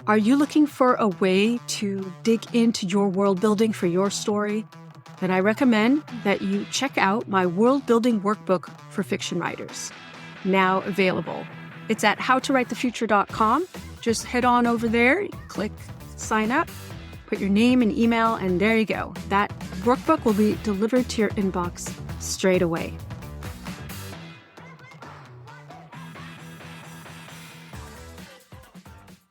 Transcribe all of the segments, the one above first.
Are you looking for a way to dig into your world building for your story? Then I recommend that you check out my world building workbook for fiction writers, now available. It's at howtowritethefuture.com. Just head on over there, click sign up, put your name and email, and there you go. That workbook will be delivered to your inbox straight away.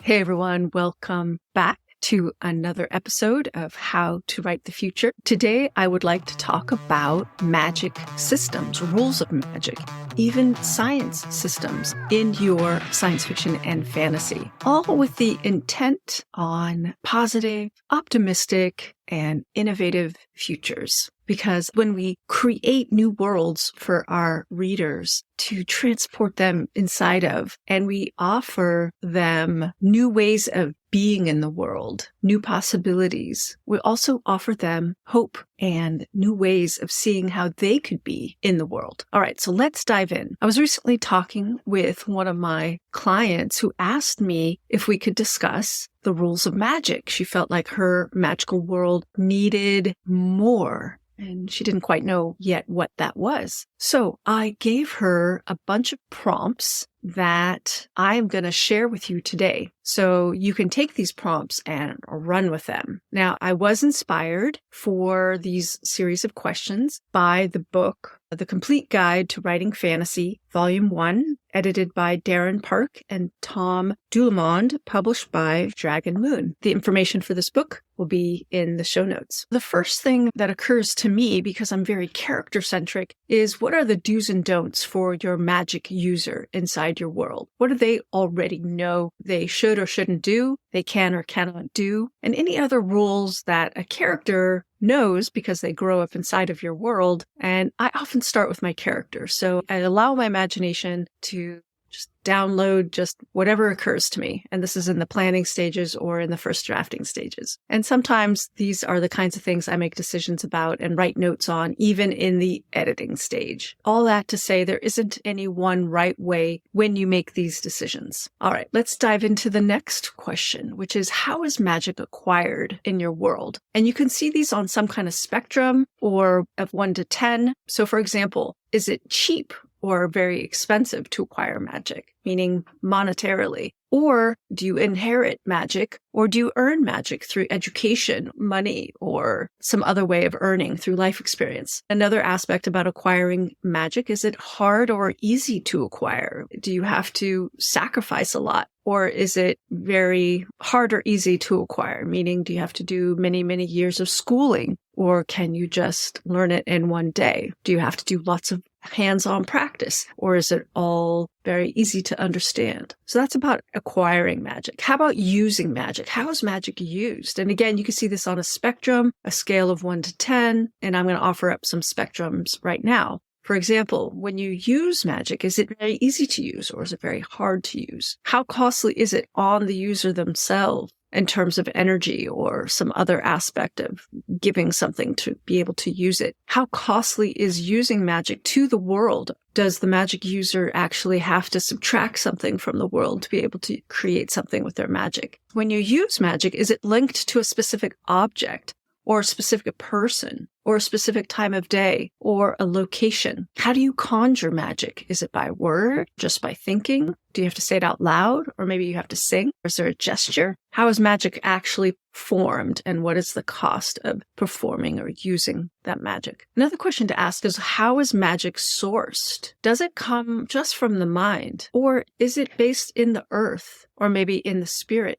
Hey everyone, welcome back to another episode of How to Write the Future. Today, I would like to talk about magic systems, rules of magic, even science systems in your science fiction and fantasy, all with the intent on positive, optimistic, and innovative futures. Because when we create new worlds for our readers to transport them inside of, and we offer them new ways of being in the world, new possibilities, we also offer them hope and new ways of seeing how they could be in the world. All right, so let's dive in. I was recently talking with one of my clients who asked me if we could discuss the rules of magic. She felt like her magical world needed more, and she didn't quite know yet what that was. So I gave her a bunch of prompts that I'm going to share with you today. So you can take these prompts and run with them. Now, I was inspired for these series of questions by the book, The Complete Guide to Writing Fantasy, Volume 1, edited by Darren Park and Tom Doulemond, published by Dragon Moon. The information for this book will be in the show notes. The first thing that occurs to me, because I'm very character-centric, is what are the do's and don'ts for your magic user inside your world? What do they already know they should or shouldn't do, they can or cannot do, and any other rules that a character knows because they grow up inside of your world. And I often start with my character. So I allow my imagination to just download just whatever occurs to me. And this is in the planning stages or in the first drafting stages. And sometimes these are the kinds of things I make decisions about and write notes on, even in the editing stage. All that to say there isn't any one right way when you make these decisions. All right, let's dive into the next question, which is how is magic acquired in your world? And you can see these on some kind of spectrum or of 1 to 10. So for example, is it cheap or very expensive to acquire magic, meaning monetarily? Or do you inherit magic, or do you earn magic through education, money, or some other way of earning through life experience? Another aspect about acquiring magic, is it hard or easy to acquire? Do you have to sacrifice a lot? Or is it very hard or easy to acquire? Meaning, do you have to do many, many years of schooling? Or can you just learn it in one day? Do you have to do lots of hands-on practice? Or is it all very easy to understand? So that's about acquiring magic. How about using magic? How is magic used? And again, you can see this on a spectrum, a scale of 1 to 10, and I'm going to offer up some spectrums right now. For example, when you use magic, is it very easy to use or is it very hard to use? How costly is it on the user themselves in terms of energy or some other aspect of giving something to be able to use it? How costly is using magic to the world? Does the magic user actually have to subtract something from the world to be able to create something with their magic? When you use magic, is it linked to a specific object, or a specific person, or a specific time of day, or a location? How do you conjure magic? Is it by word, just by thinking? Do you have to say it out loud? Or maybe you have to sing? Or is there a gesture? How is magic actually formed? And what is the cost of performing or using that magic? Another question to ask is, how is magic sourced? Does it come just from the mind? Or is it based in the earth? Or maybe in the spirit?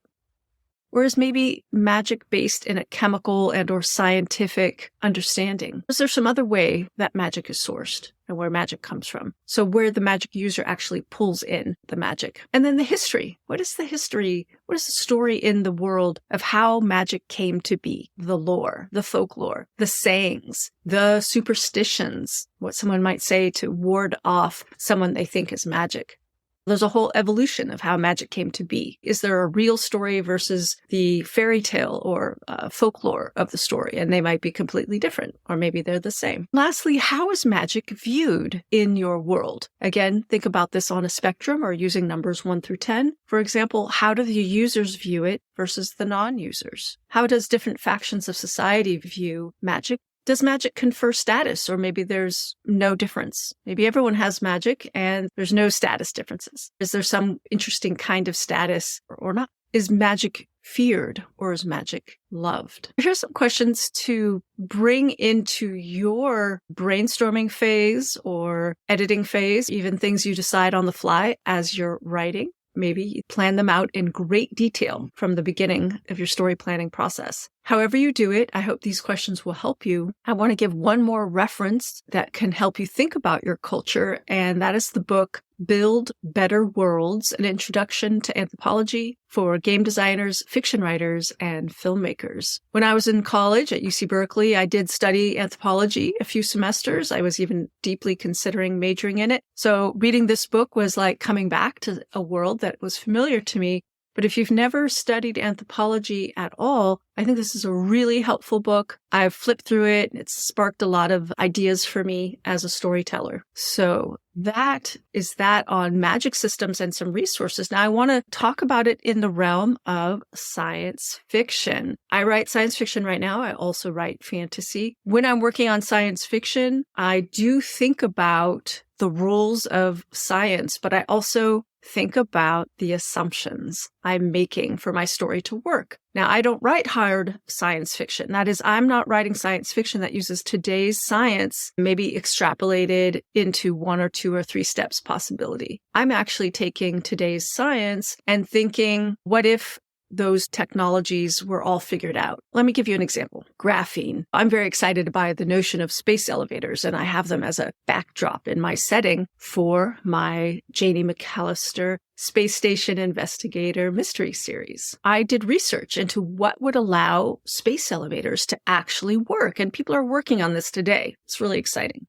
Or is maybe magic based in a chemical and or scientific understanding? Is there some other way that magic is sourced and where magic comes from? So where the magic user actually pulls in the magic. And then the history. What is the history? What is the story in the world of how magic came to be? The lore, the folklore, the sayings, the superstitions, what someone might say to ward off someone they think is magic. There's a whole evolution of how magic came to be. Is there a real story versus the fairy tale or folklore of the story? And they might be completely different, or maybe they're the same. Lastly, how is magic viewed in your world? Again, think about this on a spectrum or using numbers 1 through 10. For example, how do the users view it versus the non-users? How does different factions of society view magic? Does magic confer status, or maybe there's no difference? Maybe everyone has magic and there's no status differences. Is there some interesting kind of status or not? Is magic feared or is magic loved? Here's some questions to bring into your brainstorming phase or editing phase, even things you decide on the fly as you're writing. Maybe you plan them out in great detail from the beginning of your story planning process. However you do it, I hope these questions will help you. I want to give one more reference that can help you think about your culture, and that is the book Build Better Worlds, an introduction to anthropology for game designers, fiction writers, and filmmakers. When I was in college at UC Berkeley, I did study anthropology a few semesters. I was even deeply considering majoring in it. So reading this book was like coming back to a world that was familiar to me. But if you've never studied anthropology at all, I think this is a really helpful book. I've flipped through it. It's sparked a lot of ideas for me as a storyteller. So that is that on magic systems and some resources. Now, I want to talk about it in the realm of science fiction. I write science fiction right now. I also write fantasy. When I'm working on science fiction, I do think about the rules of science, but I also think about the assumptions I'm making for my story to work. Now, I don't write hard science fiction. That is, I'm not writing science fiction that uses today's science, maybe extrapolated into 1 or 2 or 3 steps possibility. I'm actually taking today's science and thinking, what if those technologies were all figured out? Let me give you an example. Graphene. I'm very excited by the notion of space elevators, and I have them as a backdrop in my setting for my Janie McAllister Space Station Investigator mystery series. I did research into what would allow space elevators to actually work, and people are working on this today. It's really exciting.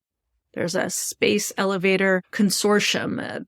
There's a space elevator consortium, a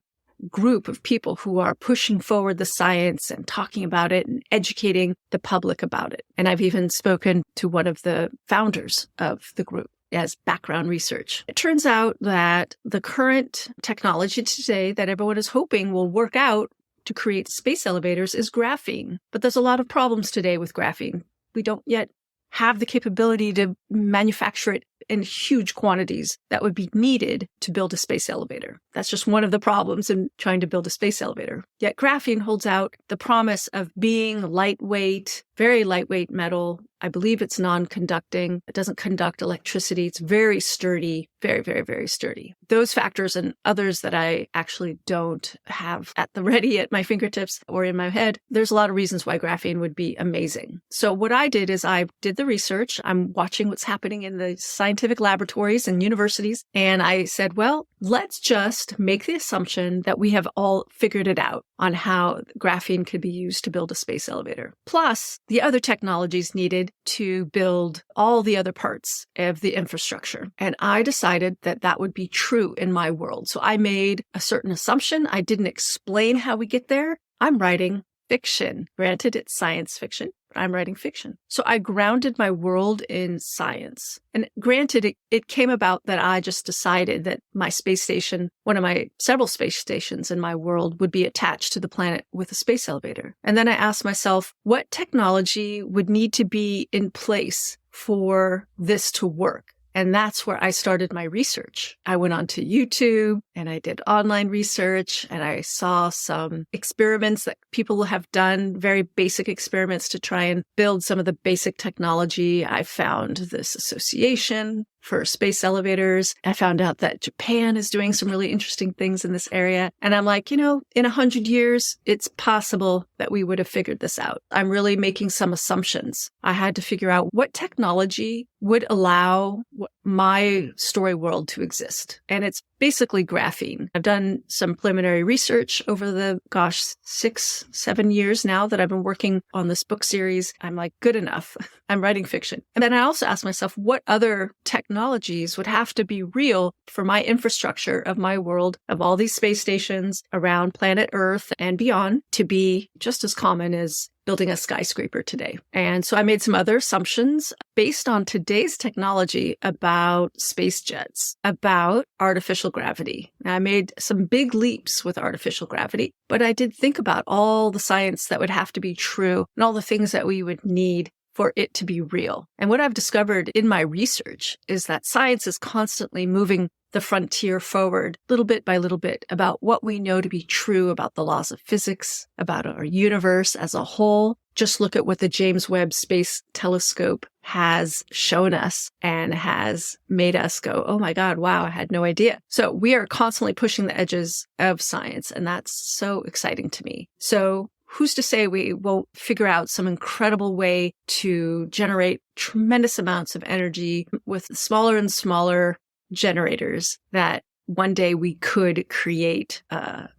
group of people who are pushing forward the science and talking about it and educating the public about it. And I've even spoken to one of the founders of the group as background research. It turns out that the current technology today that everyone is hoping will work out to create space elevators is graphene. But there's a lot of problems today with graphene. We don't yet have the capability to manufacture it in huge quantities that would be needed to build a space elevator. That's just one of the problems in trying to build a space elevator. Yet graphene holds out the promise of being lightweight, very lightweight metal. I believe it's non-conducting. It doesn't conduct electricity. It's very sturdy, very, very, very sturdy. Those factors and others that I actually don't have at the ready at my fingertips or in my head, there's a lot of reasons why graphene would be amazing. So what I did is I did the research. I'm watching what's happening in the scientific laboratories and universities. And I said, well, let's just make the assumption that we have all figured it out on how graphene could be used to build a space elevator. Plus the other technologies needed to build all the other parts of the infrastructure. And I decided that that would be true in my world. So I made a certain assumption. I didn't explain how we get there. I'm writing fiction. Granted, it's science fiction, but I'm writing fiction. So I grounded my world in science. And granted, it came about that I just decided that my space station, one of my several space stations in my world, would be attached to the planet with a space elevator. And then I asked myself, what technology would need to be in place for this to work? And that's where I started my research. I went onto YouTube and I did online research and I saw some experiments that people have done, very basic experiments to try and build some of the basic technology. I found this association for space elevators. I found out that Japan is doing some really interesting things in this area. And I'm like, in 100 years, it's possible that we would have figured this out. I'm really making some assumptions. I had to figure out what technology would allow my story world to exist. And it's basically graphene. I've done some preliminary research over the, 6-7 years now that I've been working on this book series. I'm like, good enough. I'm writing fiction. And then I also asked myself, what other technologies would have to be real for my infrastructure of my world, of all these space stations around planet Earth and beyond, to be just as common as building a skyscraper today. And so I made some other assumptions based on today's technology about space jets, about artificial gravity. Now, I made some big leaps with artificial gravity, but I did think about all the science that would have to be true and all the things that we would need for it to be real. And what I've discovered in my research is that science is constantly moving the frontier forward, little bit by little bit, about what we know to be true about the laws of physics, about our universe as a whole. Just look at what the James Webb Space Telescope has shown us and has made us go, oh my God, wow, I had no idea. So we are constantly pushing the edges of science, and that's so exciting to me. So who's to say we won't figure out some incredible way to generate tremendous amounts of energy with smaller and smaller generators that one day we could create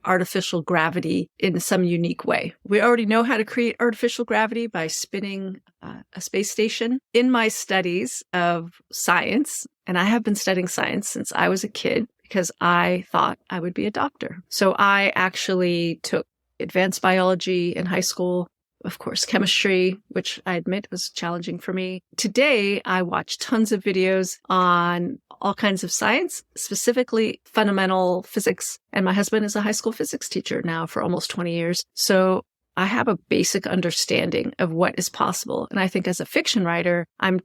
artificial gravity in some unique way. We already know how to create artificial gravity by spinning a space station. In my studies of science, and I have been studying science since I was a kid because I thought I would be a doctor. So I actually took advanced biology in high school, of course, chemistry, which I admit was challenging for me. Today, I watch tons of videos on all kinds of science, specifically fundamental physics. And my husband is a high school physics teacher now for almost 20 years. So I have a basic understanding of what is possible. And I think as a fiction writer, it's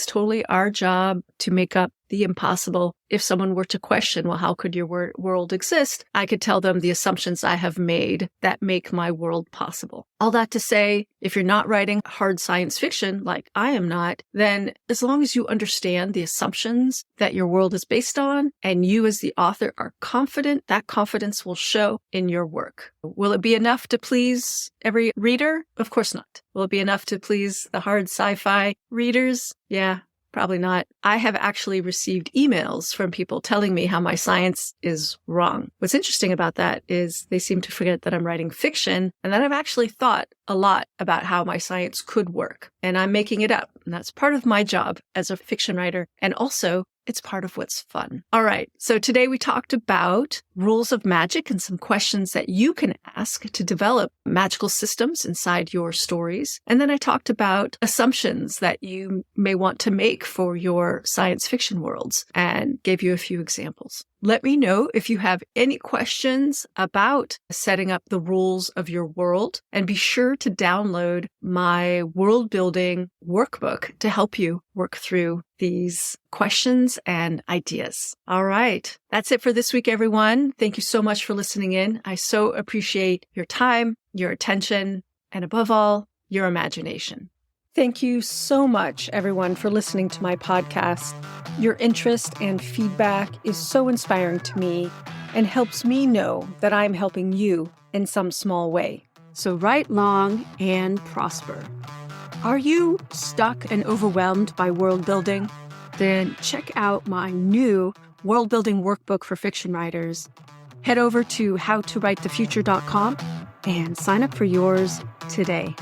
totally our job to make up the impossible. If someone were to question, well, how could your world exist? I could tell them the assumptions I have made that make my world possible. All that to say, if you're not writing hard science fiction like I am not, then as long as you understand the assumptions that your world is based on and you as the author are confident, that confidence will show in your work. Will it be enough to please every reader? Of course not. Will it be enough to please the hard sci-fi readers? Yeah. Probably not. I have actually received emails from people telling me how my science is wrong. What's interesting about that is they seem to forget that I'm writing fiction and that I've actually thought a lot about how my science could work. And I'm making it up. And that's part of my job as a fiction writer. And also, it's part of what's fun. All right. So today we talked about rules of magic and some questions that you can ask to develop magical systems inside your stories. And then I talked about assumptions that you may want to make for your science fiction worlds and gave you a few examples. Let me know if you have any questions about setting up the rules of your world, and be sure to download my world building workbook to help you work through these questions and ideas. All right. That's it for this week, everyone. Thank you so much for listening in. I so appreciate your time, your attention, and above all, your imagination. Thank you so much, everyone, for listening to my podcast. Your interest and feedback is so inspiring to me and helps me know that I'm helping you in some small way. So write long and prosper. Are you stuck and overwhelmed by world building? Then check out my new world building workbook for fiction writers. Head over to howtowritethefuture.com and sign up for yours today.